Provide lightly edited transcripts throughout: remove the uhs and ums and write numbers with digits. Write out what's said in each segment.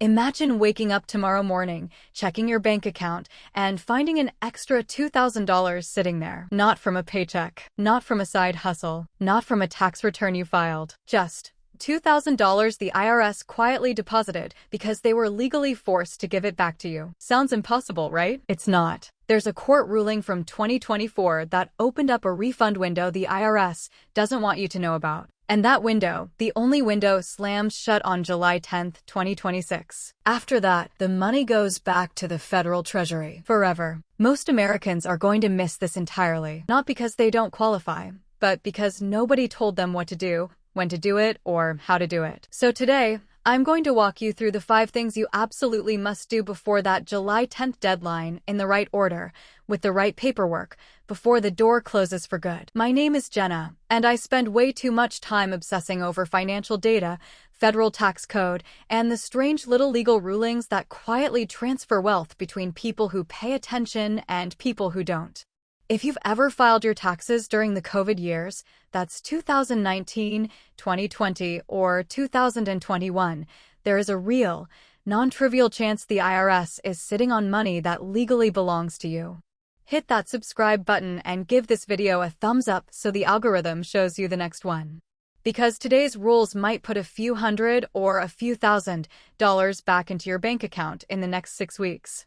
Imagine waking up tomorrow morning, checking your bank account, and finding an extra $2,000 sitting there. Not from a paycheck, not from a side hustle, not from a tax return you filed. Just $2,000 the IRS quietly deposited because they were legally forced to give it back to you. Sounds impossible, right? It's not. There's a court ruling from 2024 that opened up a refund window the IRS doesn't want you to know about. And that window, the only window, slams shut on July 10, 2026. After that, the money goes back to the federal treasury forever. Most Americans are going to miss this entirely, not because they don't qualify, but because nobody told them what to do, when to do it, or how to do it. So today, I'm going to walk you through the 5 things you absolutely must do before that July 10th deadline in the right order, with the right paperwork, before the door closes for good. My name is Jenna, and I spend way too much time obsessing over financial data, federal tax code, and the strange little legal rulings that quietly transfer wealth between people who pay attention and people who don't. If you've ever filed your taxes during the COVID years, that's 2019, 2020, or 2021, there is a real, non-trivial chance the IRS is sitting on money that legally belongs to you. Hit that subscribe button and give this video a thumbs up so the algorithm shows you the next one. Because today's rules might put a few hundred or a few $1,000s back into your bank account in the next 6 weeks.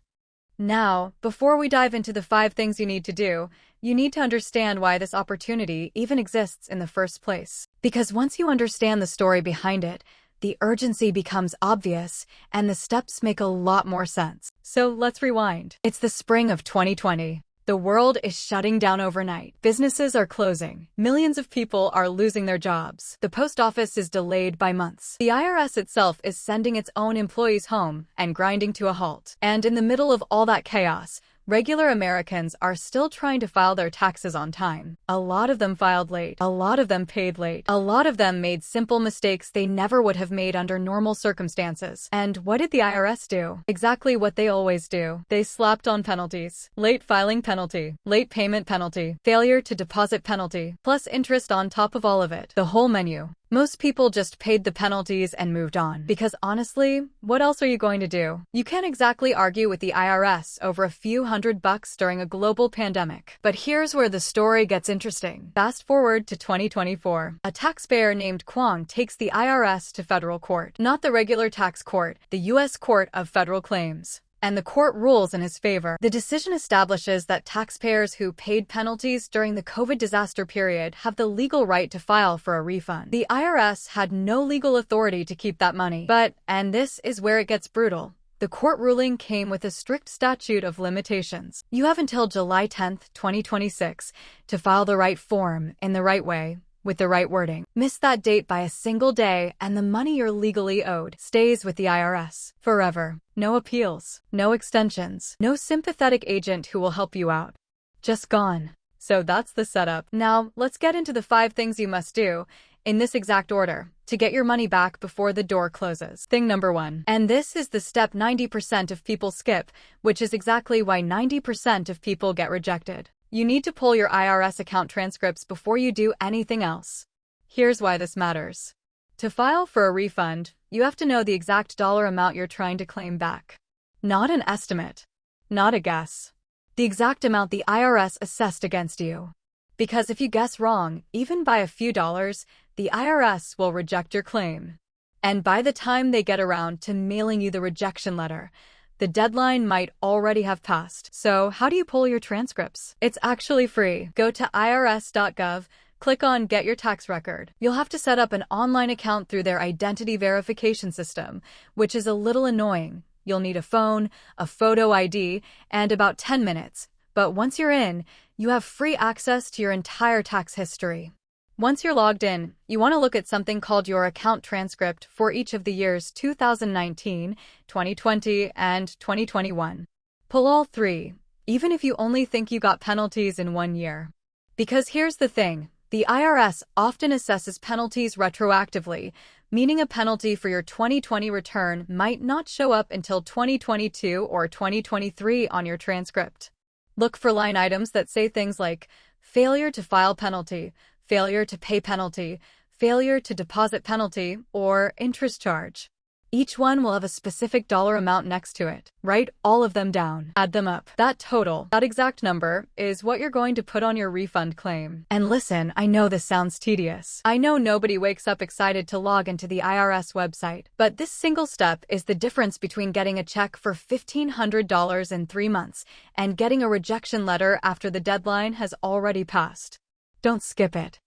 Now, before we dive into the 5 things you need to do, you need to understand why this opportunity even exists in the first place. Because once you understand the story behind it, the urgency becomes obvious and the steps make a lot more sense. So let's rewind. It's the spring of 2020. The world is shutting down overnight. Businesses are closing. Millions of people are losing their jobs. The post office is delayed by months. The IRS itself is sending its own employees home and grinding to a halt. And in the middle of all that chaos, regular Americans are still trying to file their taxes on time. A lot of them filed late. A lot of them paid late. A lot of them made simple mistakes they never would have made under normal circumstances. And what did the IRS do? Exactly what they always do. They slapped on penalties. Late filing penalty. Late payment penalty. Failure to deposit penalty. Plus interest on top of all of it. The whole menu. Most people just paid the penalties and moved on. Because honestly, what else are you going to do? You can't exactly argue with the IRS over a few $100 during a global pandemic. But here's where the story gets interesting. Fast forward to 2024. A taxpayer named Kwong takes the IRS to federal court. Not the regular tax court, the U.S. Court of Federal Claims. And the court rules in his favor. The decision establishes that taxpayers who paid penalties during the COVID disaster period have the legal right to file for a refund. The IRS had no legal authority to keep that money. But, and this is where it gets brutal, the court ruling came with a strict statute of limitations. You have until July 10, 2026 to file the right form in the right way, with the right wording. Miss that date by a single day and the money you're legally owed stays with the IRS forever. No appeals, no extensions, no sympathetic agent who will help you out. Just gone. So that's the setup. Now, let's get into the 5 things you must do, in this exact order, to get your money back before the door closes. Thing number 1. And this is the step 90% of people skip, which is exactly why 90% of people get rejected. You need to pull your IRS account transcripts before you do anything else. Here's why this matters. To file for a refund, you have to know the exact dollar amount you're trying to claim back. Not an estimate. Not a guess. The exact amount the IRS assessed against you. Because if you guess wrong, even by a few dollars, the IRS will reject your claim. And by the time they get around to mailing you the rejection letter, the deadline might already have passed. So how do you pull your transcripts? It's actually free. Go to IRS.gov, click on Get Your Tax Record. You'll have to set up an online account through their identity verification system, which is a little annoying. You'll need a phone, a photo ID, and about 10 minutes. But once you're in, you have free access to your entire tax history. Once you're logged in, you want to look at something called your account transcript for each of the years 2019, 2020, and 2021. Pull all 3, even if you only think you got penalties in 1 year. Because here's the thing, the IRS often assesses penalties retroactively, meaning a penalty for your 2020 return might not show up until 2022 or 2023 on your transcript. Look for line items that say things like, failure to file penalty, failure to pay penalty, failure to deposit penalty, or interest charge. Each one will have a specific dollar amount next to it. Write all of them down. Add them up. That total, that exact number, is what you're going to put on your refund claim. And listen, I know this sounds tedious. I know nobody wakes up excited to log into the IRS website, but this single step is the difference between getting a check for $1,500 in 3 months and getting a rejection letter after the deadline has already passed. Don't skip it.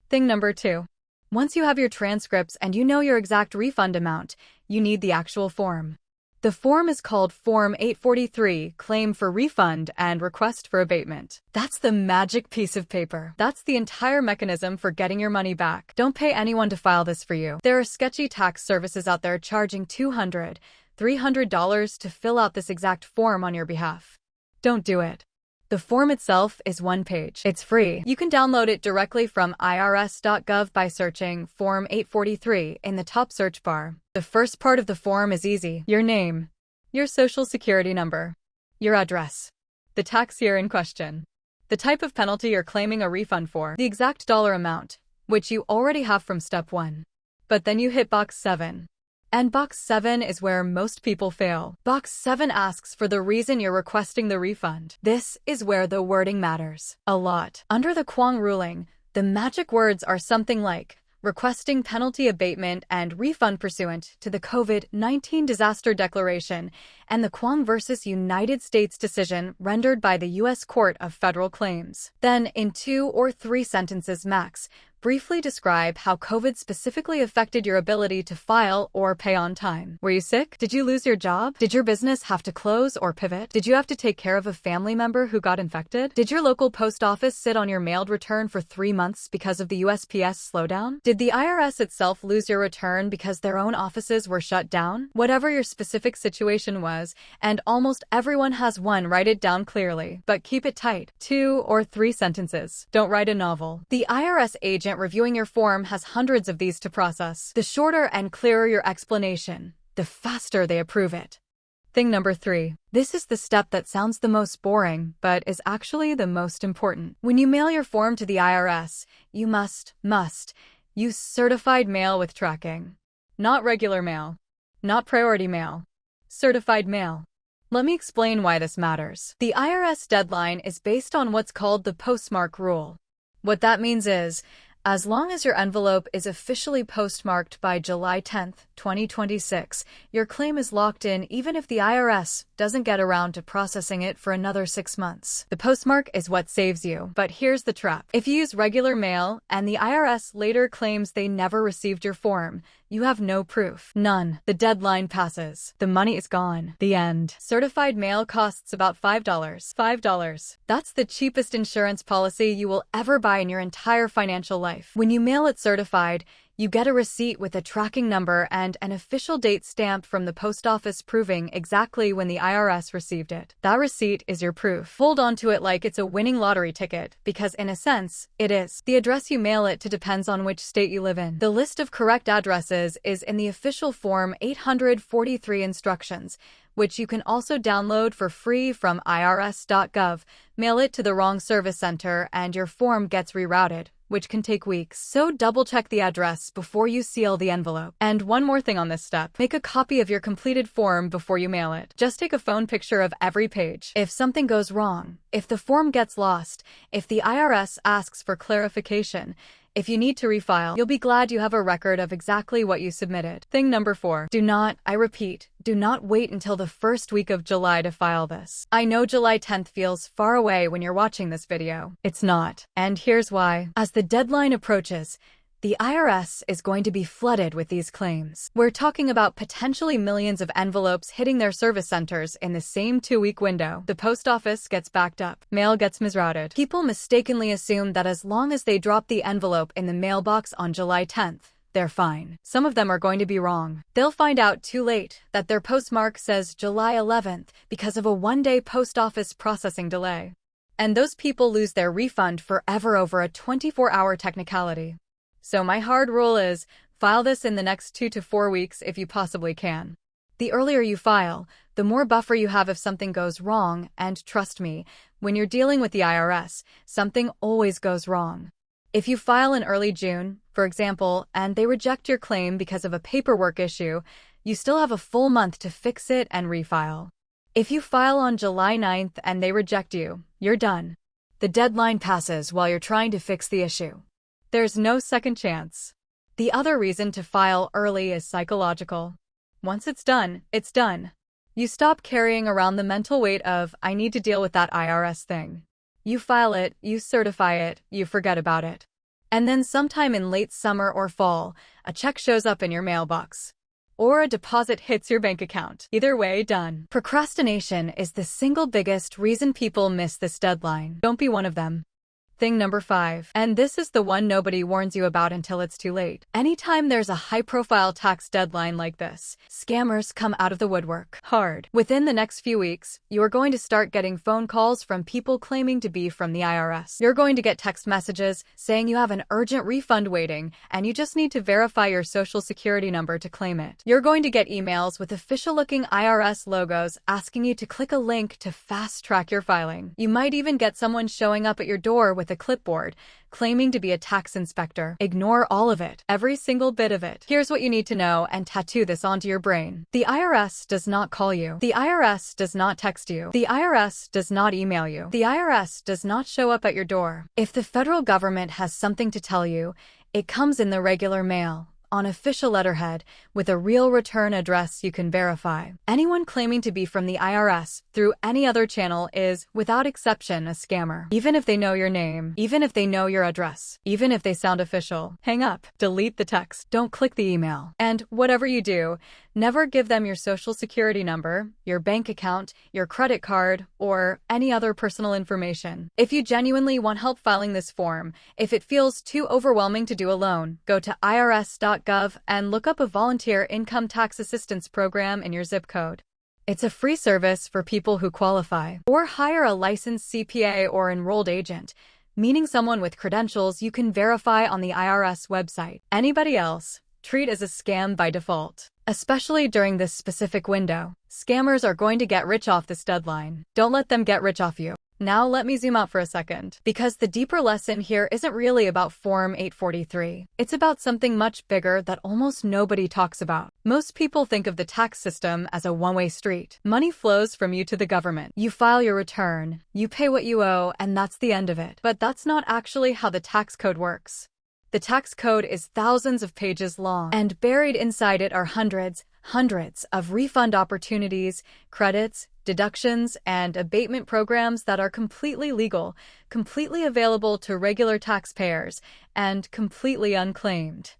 Thing number 2. Once you have your transcripts and you know your exact refund amount, you need the actual form. The form is called Form 843, Claim for Refund and Request for Abatement. That's the magic piece of paper. That's the entire mechanism for getting your money back. Don't pay anyone to file this for you. There are sketchy tax services out there charging $200, $300 to fill out this exact form on your behalf. Don't do it. The form itself is 1 page. It's free. You can download it directly from IRS.gov by searching Form 843 in the top search bar. The first part of the form is easy. Your name, your social security number, your address, the tax year in question, the type of penalty you're claiming a refund for, the exact dollar amount, which you already have from step 1. But then you hit box 7. And box 7 is where most people fail. Box 7 asks for the reason you're requesting the refund. This is where the wording matters a lot. Under the Kwong ruling, the magic words are something like requesting penalty abatement and refund pursuant to the COVID-19 disaster declaration and the Kwong versus United States decision rendered by the U.S. Court of Federal Claims. Then, in 2 or 3 sentences max, briefly describe how COVID specifically affected your ability to file or pay on time. Were you sick? Did you lose your job? Did your business have to close or pivot? Did you have to take care of a family member who got infected? Did your local post office sit on your mailed return for 3 months because of the USPS slowdown? Did the IRS itself lose your return because their own offices were shut down? Whatever your specific situation was, and almost everyone has one, write it down clearly, but keep it tight. 2 or 3 sentences. Don't write a novel. The IRS agent reviewing your form has hundreds of these to process. The shorter and clearer your explanation, the faster they approve it. Thing number 3. This is the step that sounds the most boring, but is actually the most important. When you mail your form to the IRS, you must use certified mail with tracking. Not regular mail. Not priority mail. Certified mail. Let me explain why this matters. The IRS deadline is based on what's called the postmark rule. What that means is, as long as your envelope is officially postmarked by July 10, 2026, your claim is locked in even if the IRS doesn't get around to processing it for another 6 months. The postmark is what saves you. But here's the trap. If you use regular mail and the IRS later claims they never received your form, you have no proof. None. The deadline passes. The money is gone. The end. Certified mail costs about $5. $5. That's the cheapest insurance policy you will ever buy in your entire financial life. When you mail it certified, you get a receipt with a tracking number and an official date stamped from the post office proving exactly when the IRS received it. That receipt is your proof. Hold on to it like it's a winning lottery ticket, because in a sense, it is. The address you mail it to depends on which state you live in. The list of correct addresses is in the official Form 843 instructions, which you can also download for free from IRS.gov. Mail it to the wrong service center and your form gets rerouted, which can take weeks. So double-check the address before you seal the envelope. And one more thing on this step. Make a copy of your completed form before you mail it. Just take a phone picture of every page. If something goes wrong, if the form gets lost, if the IRS asks for clarification, if you need to refile, you'll be glad you have a record of exactly what you submitted. Thing number 4. Do not, I repeat, do not wait until the first week of July to file this. I know July 10th feels far away when you're watching this video. It's not. And here's why. As the deadline approaches, the IRS is going to be flooded with these claims. We're talking about potentially millions of envelopes hitting their service centers in the same 2-week window. The post office gets backed up. Mail gets misrouted. People mistakenly assume that as long as they drop the envelope in the mailbox on July 10th, they're fine. Some of them are going to be wrong. They'll find out too late that their postmark says July 11th because of a 1-day post office processing delay. And those people lose their refund forever over a 24-hour technicality. So my hard rule is, file this in the next 2 to 4 weeks if you possibly can. The earlier you file, the more buffer you have if something goes wrong, and trust me, when you're dealing with the IRS, something always goes wrong. If you file in early June, for example, and they reject your claim because of a paperwork issue, you still have a full month to fix it and refile. If you file on July 9th and they reject you, you're done. The deadline passes while you're trying to fix the issue. There's no second chance. The other reason to file early is psychological. Once it's done, it's done. You stop carrying around the mental weight of, I need to deal with that IRS thing. You file it, you certify it, you forget about it. And then sometime in late summer or fall, a check shows up in your mailbox. Or a deposit hits your bank account. Either way, done. Procrastination is the single biggest reason people miss this deadline. Don't be one of them. Thing number 5. And this is the one nobody warns you about until it's too late. Anytime there's a high-profile tax deadline like this, scammers come out of the woodwork hard. Within the next few weeks, you are going to start getting phone calls from people claiming to be from the IRS. You're going to get text messages saying you have an urgent refund waiting, and you just need to verify your social security number to claim it. You're going to get emails with official-looking IRS logos asking you to click a link to fast-track your filing. You might even get someone showing up at your door with a clipboard, claiming to be a tax inspector. Ignore all of it, every single bit of it. Here's what you need to know and tattoo this onto your brain. The IRS does not call you. The IRS does not text you. The IRS does not email you. The IRS does not show up at your door. If the federal government has something to tell you, it comes in the regular mail, on official letterhead, with a real return address you can verify. Anyone claiming to be from the IRS through any other channel is, without exception, a scammer. Even if they know your name, even if they know your address, even if they sound official. Hang up, delete the text, don't click the email. And whatever you do, never give them your social security number, your bank account, your credit card, or any other personal information. If you genuinely want help filing this form, if it feels too overwhelming to do alone, go to IRS.gov and look up a volunteer income tax assistance program in your zip code. It's a free service for people who qualify. Or hire a licensed CPA or enrolled agent, meaning someone with credentials you can verify on the IRS website. Anybody else, treat as a scam by default. Especially during this specific window, scammers are going to get rich off this deadline. Don't let them get rich off you. Now let me zoom out for a second, because the deeper lesson here isn't really about Form 843. It's about something much bigger that almost nobody talks about. Most people think of the tax system as a one-way street. Money flows from you to the government. You file your return, you pay what you owe, and that's the end of it. But that's not actually how the tax code works. The tax code is thousands of pages long, and buried inside it are hundreds of refund opportunities, credits, deductions, and abatement programs that are completely legal, completely available to regular taxpayers, and completely unclaimed.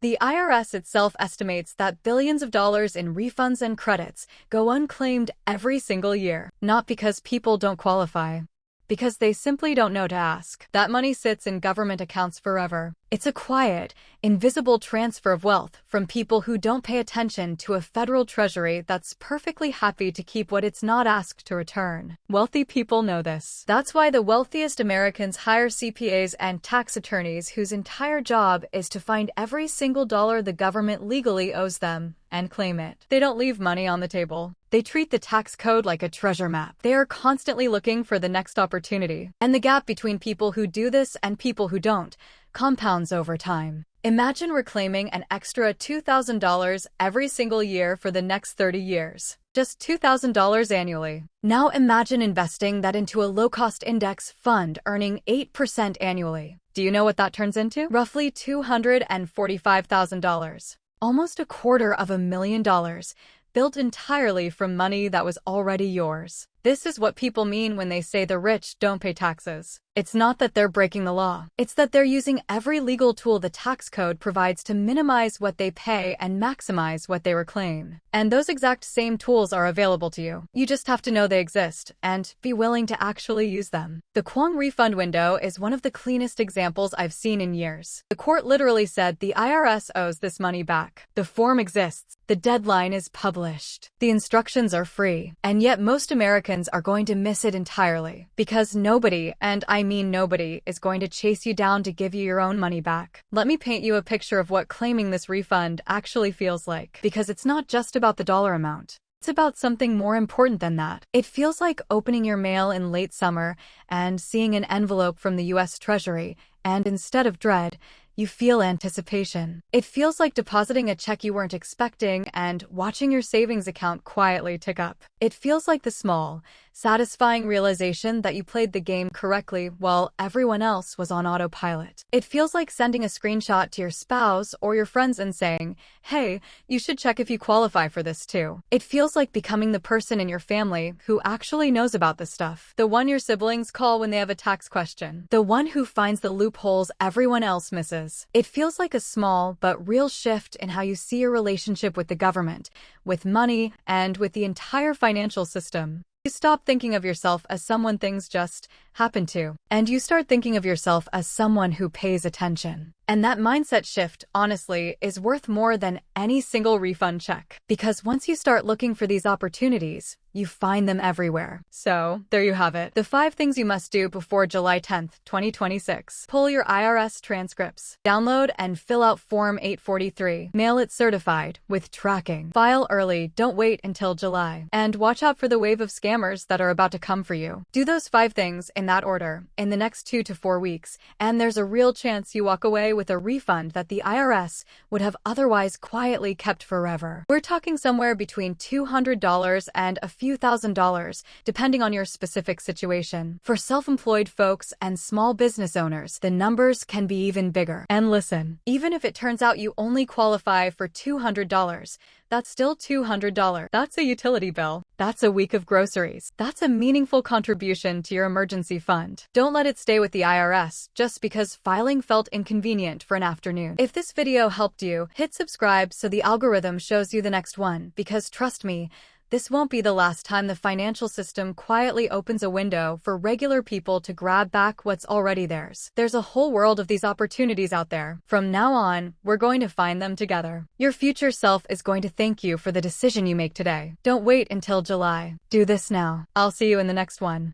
The IRS itself estimates that billions of dollars in refunds and credits go unclaimed every single year, not because people don't qualify, because they simply don't know to ask. That money sits in government accounts forever. It's a quiet, invisible transfer of wealth from people who don't pay attention to a federal treasury that's perfectly happy to keep what it's not asked to return. Wealthy people know this. That's why the wealthiest Americans hire CPAs and tax attorneys whose entire job is to find every single dollar the government legally owes them and claim it. They don't leave money on the table. They treat the tax code like a treasure map. They are constantly looking for the next opportunity. And the gap between people who do this and people who don't compounds over time. Imagine reclaiming an extra $2,000 every single year for the next 30 years. Just $2,000 annually. Now imagine investing that into a low-cost index fund earning 8% annually. Do you know what that turns into? Roughly $245,000. Almost $250,000, built entirely from money that was already yours. This is what people mean when they say the rich don't pay taxes. It's not that they're breaking the law. It's that they're using every legal tool the tax code provides to minimize what they pay and maximize what they reclaim. And those exact same tools are available to you. You just have to know they exist and be willing to actually use them. The Kwong refund window is one of the cleanest examples I've seen in years. The court literally said the IRS owes this money back. The form exists. The deadline is published. The instructions are free. And yet most Americans are going to miss it entirely. Because nobody, and I mean nobody, is going to chase you down to give you your own money back. Let me paint you a picture of what claiming this refund actually feels like. Because it's not just about the dollar amount. It's about something more important than that. It feels like opening your mail in late summer and seeing an envelope from the US Treasury, and instead of dread, You feel anticipation. It feels like depositing a check you weren't expecting and watching your savings account quietly tick up. It feels like the small, satisfying realization that you played the game correctly while everyone else was on autopilot. It feels like sending a screenshot to your spouse or your friends and saying, "Hey, you should check if you qualify for this too." It feels like becoming the person in your family who actually knows about this stuff. The one your siblings call when they have a tax question. The one who finds the loopholes everyone else misses. It feels like a small but real shift in how you see your relationship with the government, with money, and with the entire financial system. You stop thinking of yourself as someone things just happen to, and you start thinking of yourself as someone who pays attention. And that mindset shift, honestly, is worth more than any single refund check. Because once you start looking for these opportunities, you find them everywhere. So, there you have it. The 5 things you must do before July 10th, 2026. Pull your IRS transcripts. Download and fill out Form 843. Mail it certified, with tracking. File early, don't wait until July. And watch out for the wave of scammers that are about to come for you. Do those 5 things in that order, in the next 2 to 4 weeks, and there's a real chance you walk away with a refund that the IRS would have otherwise quietly kept forever. We're talking somewhere between $200 and a few $1,000, depending on your specific situation. For self-employed folks and small business owners, the numbers can be even bigger. And listen, even if it turns out you only qualify for $200, that's still $200. That's a utility bill. That's a week of groceries. That's a meaningful contribution to your emergency fund. Don't let it stay with the IRS just because filing felt inconvenient for an afternoon. If this video helped you, hit subscribe so the algorithm shows you the next one, because trust me, this won't be the last time the financial system quietly opens a window for regular people to grab back what's already theirs. There's a whole world of these opportunities out there. From now on, we're going to find them together. Your future self is going to thank you for the decision you make today. Don't wait until July. Do this now. I'll see you in the next one.